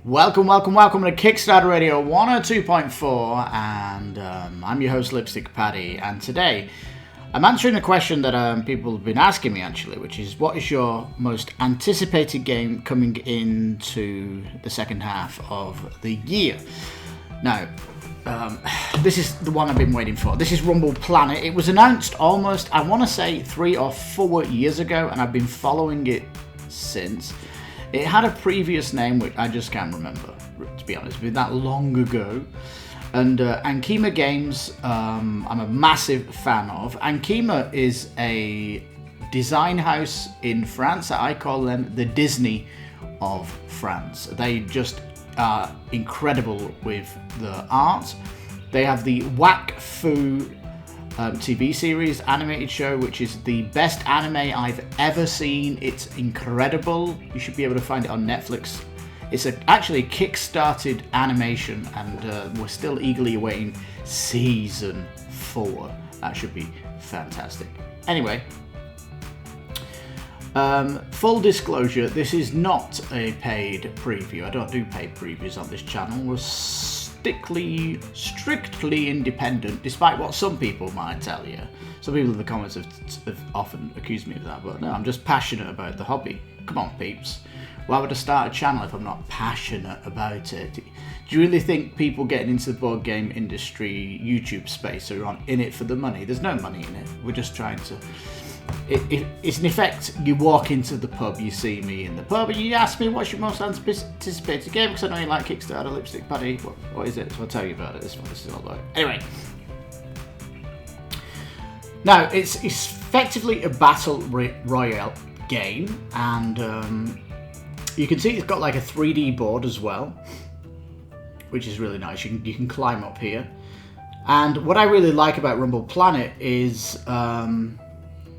Welcome to Kickstarter Radio 102.4, and I'm your host Lipstickpaddy, and today I'm answering a question that people have been asking me actually, which is what is your most anticipated game coming into the second half of the year? Now, this is the one I've been waiting for. This is Rumble Planet. It was announced almost, I want to say 3 or 4 years ago, and I've been following it since. It had a previous name which I just can't remember, to be honest. It's been that long ago. And Ankima Games, I'm a massive fan of. Ankima is a design house in France. I call them the Disney of France. They just are incredible with the art. They have the Wak Fu TV series, animated show, which is the best anime I've ever seen. It's incredible. You should be able to find it on Netflix. It's actually kickstarted animation, and we're still eagerly awaiting season 4. That should be fantastic. Anyway, full disclosure, this is not a paid preview. I don't do paid previews on this channel. We're strictly independent, despite what some people might tell you. Some people in the comments have often accused me of that, but no, I'm just passionate about the hobby. Come on, peeps. Why would I start a channel if I'm not passionate about it? Do you really think people getting into the board game industry YouTube space are in it for the money? There's no money in it. We're just trying to... It's in effect, you walk into the pub, you see me in the pub, and you ask me what's your most anticipated game, because I know you like Kickstarter, Lipstickpaddy. What is it? So I'll tell you about it. This is what this is all about. Anyway. Now, it's effectively a battle royale game, and you can see it's got like a 3D board as well, which is really nice. You can climb up here. And what I really like about Rumble Planet is...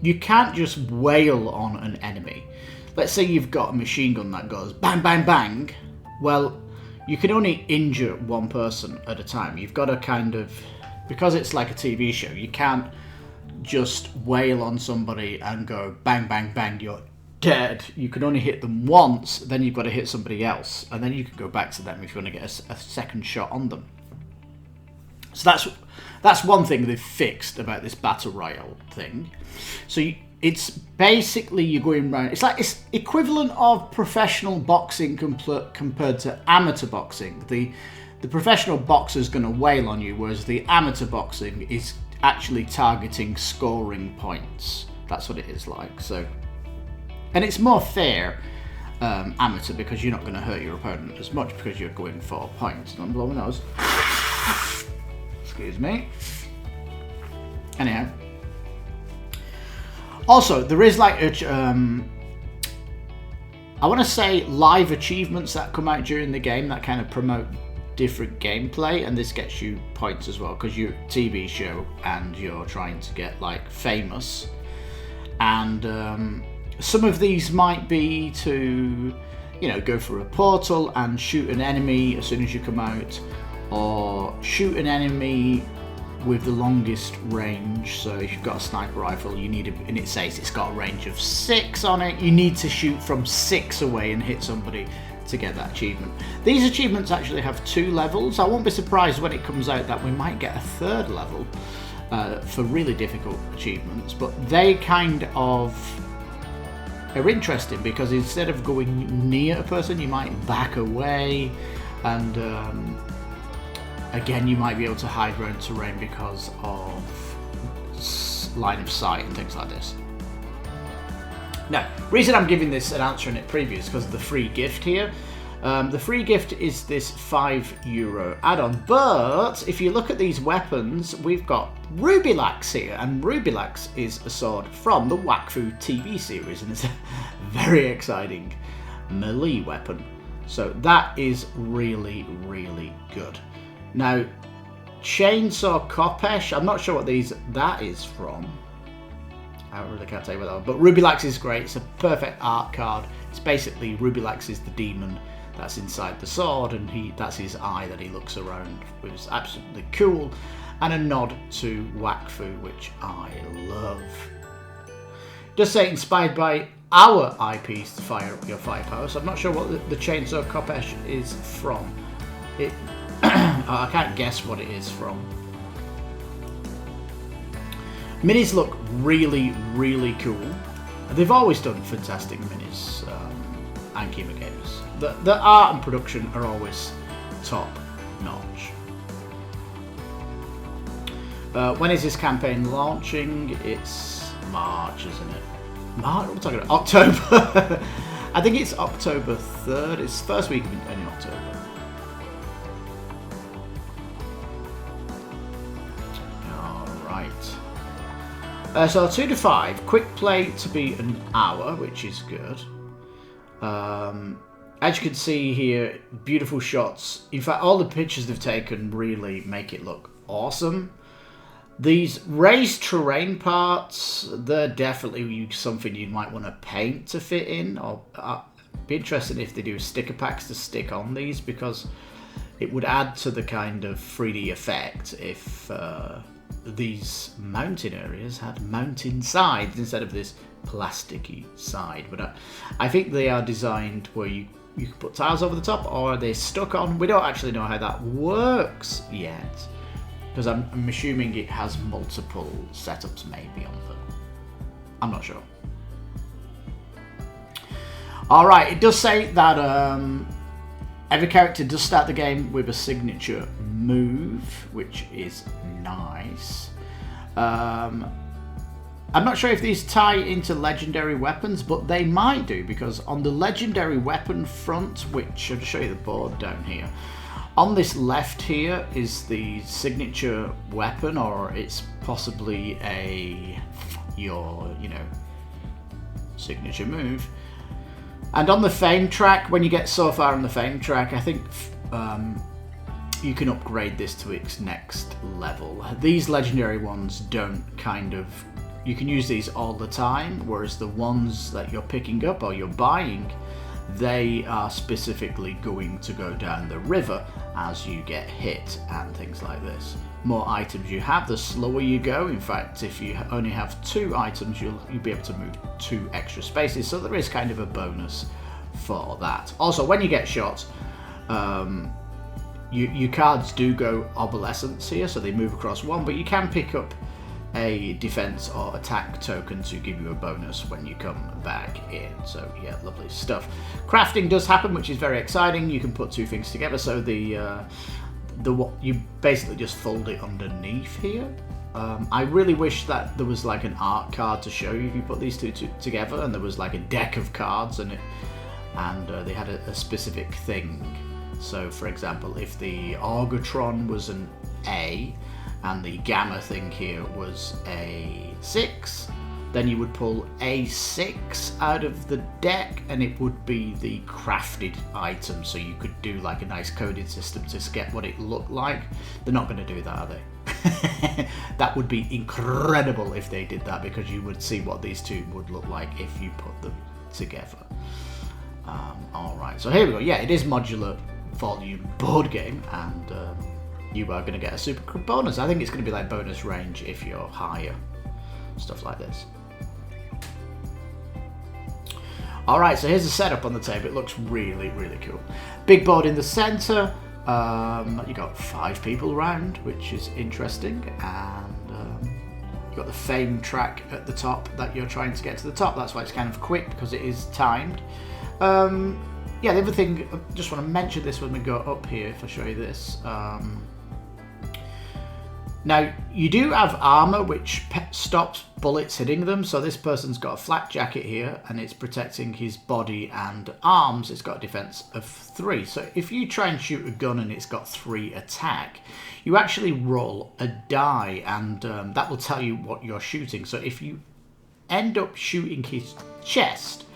you can't just wail on an enemy. Let's say you've got a machine gun that goes bang, bang, bang. Well, you can only injure one person at a time. You've got to kind of... Because it's like a TV show, you can't just wail on somebody and go bang, bang, bang, you're dead. You can only hit them once, then you've got to hit somebody else. And then you can go back to them if you want to get a second shot on them. So that's one thing they've fixed about this battle royale thing. So it's basically you're going around. It's equivalent of professional boxing compared to amateur boxing. The professional boxer's going to wail on you, whereas the amateur boxing is actually targeting scoring points. That's what it is like. So, and it's more fair amateur because you're not going to hurt your opponent as much because you're going for points. Don't blow my nose. Excuse me. Anyhow. Also, there is like I want to say live achievements that come out during the game that kind of promote different gameplay, and this gets you points as well because you're a TV show and you're trying to get like famous. And some of these might be to, go for a portal and shoot an enemy as soon as you come out, or shoot an enemy with the longest range. So if you've got a sniper rifle, you need and it says it's got a range of 6 on it, you need to shoot from 6 away and hit somebody to get that achievement. These achievements actually have 2 levels. I won't be surprised when it comes out that we might get a 3rd level for really difficult achievements, but they kind of are interesting because instead of going near a person, you might back away, and again, you might be able to hide around terrain because of line of sight and things like this. Now, the reason I'm giving this an answer in it previous is because of the free gift here. The free gift is this €5 add-on, but if you look at these weapons, we've got Rubylax here, and Rubylax is a sword from the Wak Fu TV series, and it's a very exciting melee weapon. So that is really, really good. Now, Chainsaw Kopesh, I'm not sure what that is from. I really can't tell you what that was. But Rubylax is great. It's a perfect art card. It's basically Rubylax is the demon that's inside the sword, and that's his eye that he looks around with. It's absolutely cool. And a nod to Wak Fu, which I love. Does say inspired by our IPs to fire up your firepower. So I'm not sure what the Chainsaw Kopesh is from. It I can't guess what it is from. Minis look really, really cool. They've always done fantastic minis, and Kima games. The art and production are always top notch. When is this campaign launching? It's March, isn't it? March? What am I talking about? October. I think it's October 3rd. It's the first week in October. Alright. So 2 to 5. Quick play to be an hour, which is good. As you can see here, beautiful shots. In fact, all the pictures they've taken really make it look awesome. These raised terrain parts, they're definitely something you might want to paint to fit in. Or be interested if they do sticker packs to stick on these, because it would add to the kind of 3D effect if these mountain areas had mountain sides instead of this plasticky side. But I think they are designed where you can put tiles over the top, or are they stuck on? We don't actually know how that works yet, because I'm assuming it has multiple setups maybe on them. I'm not sure. Alright, it does say that every character does start the game with a signature move, which is nice. I'm not sure if these tie into legendary weapons, but they might do, because on the legendary weapon front, which I'll just show you the board down here, on this left here is the signature weapon, or it's possibly your signature move. And on the fame track, when you get so far on the fame track, I think you can upgrade this to its next level. These legendary ones don't you can use these all the time, whereas the ones that you're picking up or you're buying, they are specifically going to go down the river as you get hit and things like this. More items you have, the slower you go. In fact, if you only have 2 items, you'll be able to move 2 extra spaces, so there is kind of a bonus for that. Also, when you get shot, your cards do go obsolescence here, so they move across 1, but you can pick up a defense or attack token to give you a bonus when you come back in. So yeah, lovely stuff. Crafting does happen, which is very exciting. You can put 2 things together, so you basically just fold it underneath here. I really wish that there was like an art card to show you if you put these two together, and there was like a deck of cards and they had a specific thing. So for example, if the Orgatron was an A and the Gamma thing here was a 6, then you would pull A6 out of the deck and it would be the crafted item, so you could do like a nice coded system to get what it looked like. They're not going to do that, are they? That would be incredible if they did that, because you would see what these two would look like if you put them together. Alright, so here we go. Yeah, it is modular volume board game, and you are going to get a super bonus. I think it's going to be like bonus range if you're higher. Stuff like this. Alright, so here's the setup on the table. It looks really, really cool. Big board in the center. You got 5 people around, which is interesting. And you got the fame track at the top that you're trying to get to the top. That's why it's kind of quick, because it is timed. Yeah, the other thing, I just want to mention this when we go up here, if I show you this. Now, you do have armor which stops bullets hitting them, so this person's got a flak jacket here and it's protecting his body and arms. It's got a defense of 3. So if you try and shoot a gun and it's got 3 attack, you actually roll a die, and that will tell you what you're shooting. So if you end up shooting his chest,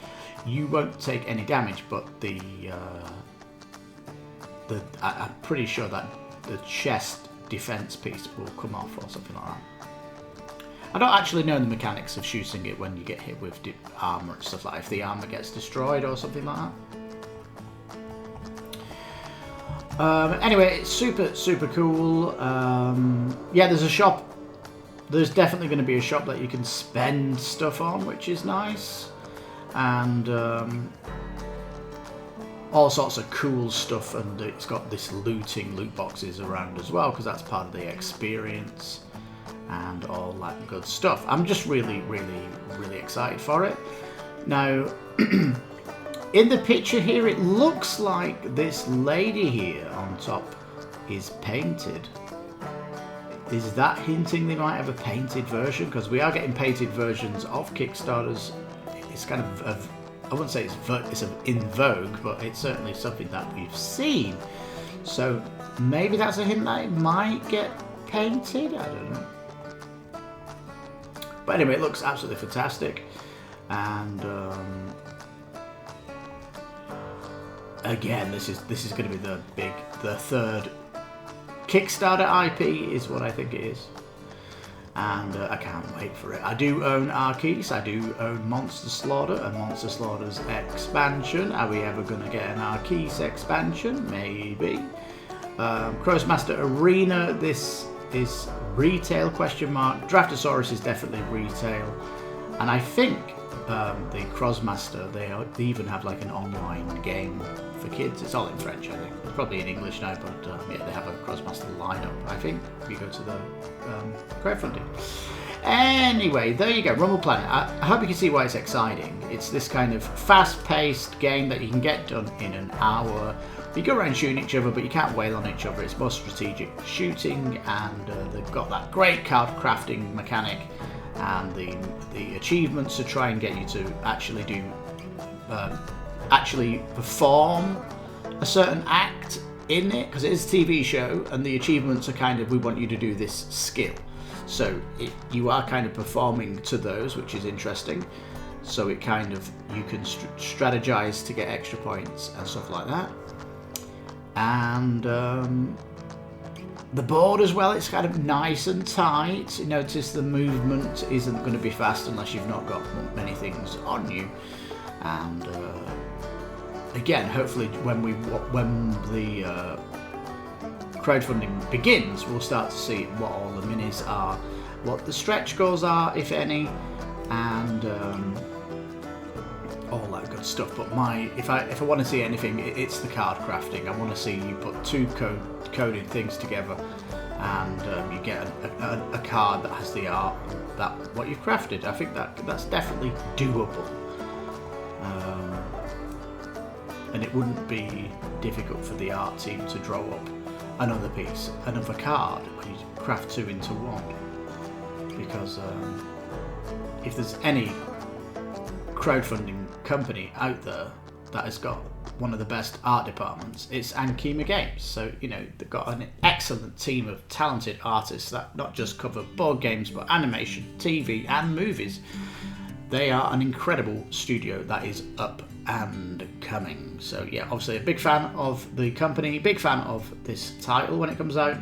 you won't take any damage, but I'm pretty sure that the chest defense piece will come off or something like that. I don't actually know the mechanics of shooting it when you get hit with armor and stuff like that, if the armor gets destroyed or something like that. Anyway, it's super, super cool. Yeah, there's a shop there's definitely going to be a shop that you can spend stuff on, which is nice, and all sorts of cool stuff, and it's got this loot boxes around as well, because that's part of the experience and all that good stuff. I'm just really excited for it. Now, in the picture here, it looks like this lady here on top is painted. Is that hinting they might have a painted version? Because we are getting painted versions of Kickstarters. It's kind of I wouldn't say it's in vogue, but it's certainly something that we've seen. So maybe that's a hint that it might get painted. I don't know. But anyway, it looks absolutely fantastic, and again, this is going to be the third Kickstarter IP, is what I think it is, and I can't wait for it. I do own Arceus, I do own Monster Slaughter and Monster Slaughter's expansion. Are we ever going to get an Arceus expansion? Maybe. Crossmaster Arena, this is retail ? Draftosaurus is definitely retail, and I think the Crossmaster, they even have like an online game for kids. It's all in French, I think. It's probably in English now, but yeah, they have a Crossmaster lineup, I think, if you go to the crowdfunding. Anyway, there you go, Rumble Planet. I hope you can see why it's exciting. It's this kind of fast-paced game that you can get done in an hour. You go around shooting each other, but you can't wail on each other. It's more strategic shooting, and they've got that great card crafting mechanic, and the achievements to try and get you to actually do actually perform a certain act in it, because it is a TV show, and the achievements are kind of, we want you to do this skill. So you are kind of performing to those, which is interesting. So it kind of, you can strategize to get extra points and stuff like that. And the board as well, it's kind of nice and tight. You notice the movement isn't going to be fast unless you've not got many things on you. And again, hopefully when the crowdfunding begins, we'll start to see what all the minis are, what the stretch goals are, if any, and all that good stuff. But if I want to see anything, it's the card crafting. I want to see you put two coded things together, and you get a card that has the art that what you've crafted. I think that's definitely doable, and it wouldn't be difficult for the art team to draw up another card when you craft two into one, because if there's any crowdfunding company out there that has got one of the best art departments, it's Ankima Games. So, you know, they've got an excellent team of talented artists that not just cover board games, but animation, TV and movies. They are an incredible studio that is up and coming. So yeah, obviously a big fan of the company, big fan of this title when it comes out.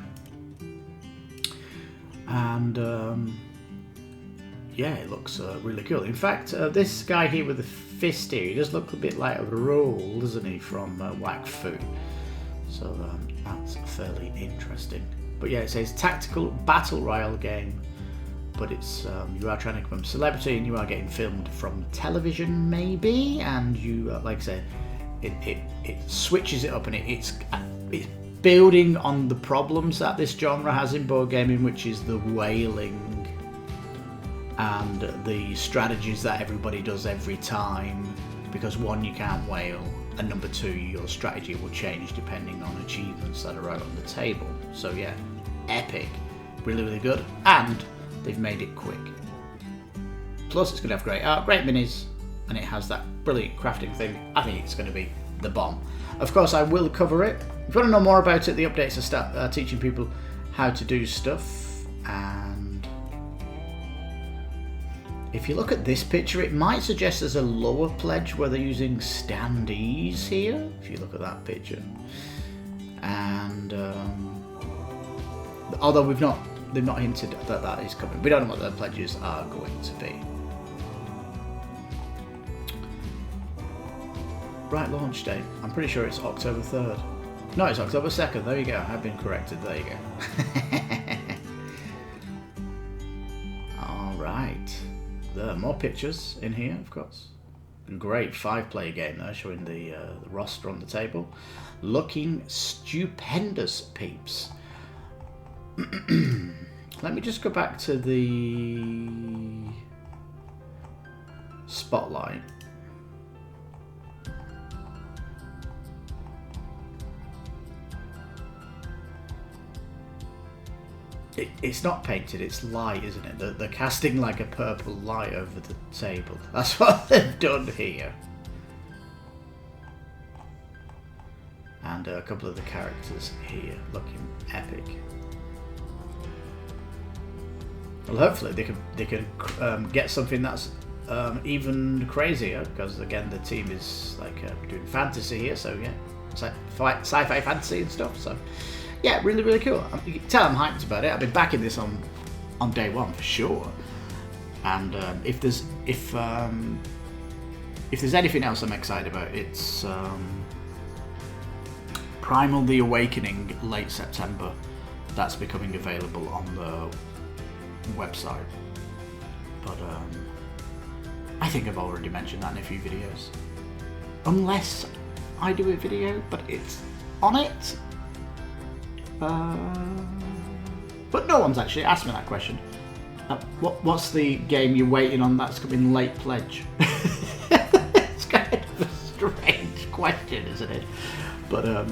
And yeah, it looks really cool. In fact, this guy here with the fist here, he does look a bit like a roll, doesn't he, from Whack Fu. So that's fairly interesting. But yeah, it says tactical battle royale game, but it's you are trying to become a celebrity, and you are getting filmed from television maybe, and you like I said, it switches it up, and it's building on the problems that this genre has in board gaming, which is the wailing and the strategies that everybody does every time, because one, you can't wail, and number two, your strategy will change depending on achievements that are out on the table. So yeah, epic, really good, and they've made it quick. Plus it's going to have great art, great minis, and it has that brilliant crafting thing. I think it's going to be the bomb. Of course, I will cover it. If you want to know more about it, the updates are start teaching people how to do stuff. And if you look at this picture, it might suggest there's a lower pledge where they're using standees here, if you look at that picture. And although they've not hinted that that is coming. We don't know what the pledges are going to be. Right, launch date. I'm pretty sure it's October 3rd. No, it's October 2nd. There you go. I've been corrected. There you go. There are more pictures in here, of course. Great 5-player game there, showing the roster on the table. Looking stupendous, peeps. Let me just go back to the spotlight. It's not painted, it's light, isn't it? They're casting like a purple light over the table. That's what they've done here. And a couple of the characters here looking epic. Well, hopefully they can get something that's even crazier, because again the team is like doing fantasy here, so yeah, sci-fi fantasy and stuff. So yeah, really, really cool. You can tell I'm hyped about it. I've been backing this on day one for sure. And if there's anything else I'm excited about, it's Primal: The Awakening, late September. That's becoming available on the website. But I think I've already mentioned that in a few videos. Unless I do a video, but it's on it. But no one's actually asked me that question. What's the game you're waiting on that's coming late pledge? It's kind of a strange question, isn't it? But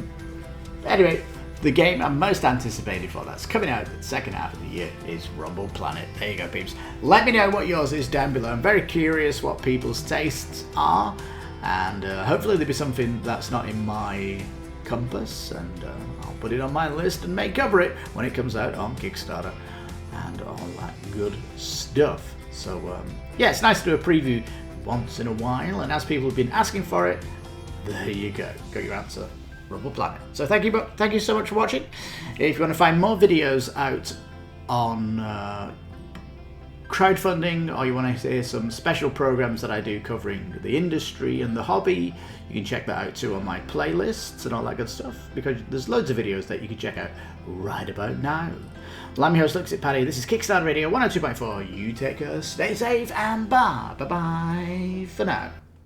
anyway, the game I'm most anticipated for that's coming out the second half of the year is Rumble Planet. There you go, peeps. Let me know what yours is down below. I'm very curious what people's tastes are, and hopefully there'll be something that's not in my compass, and I'll put it on my list and may cover it when it comes out on Kickstarter and all that good stuff. So yeah, it's nice to do a preview once in a while, and as people have been asking for it, there you go, got your answer. Rumble Planet. So thank you so much for watching. If you want to find more videos out on crowdfunding, or you want to hear some special programs that I do covering the industry and the hobby, you can check that out too on my playlists and all that good stuff, because there's loads of videos that you can check out right about now. Well, I'm your host, Lipstickpaddy. This is Kickstarter Radio 102.4. You take care, stay safe, and bye. Bye-bye for now.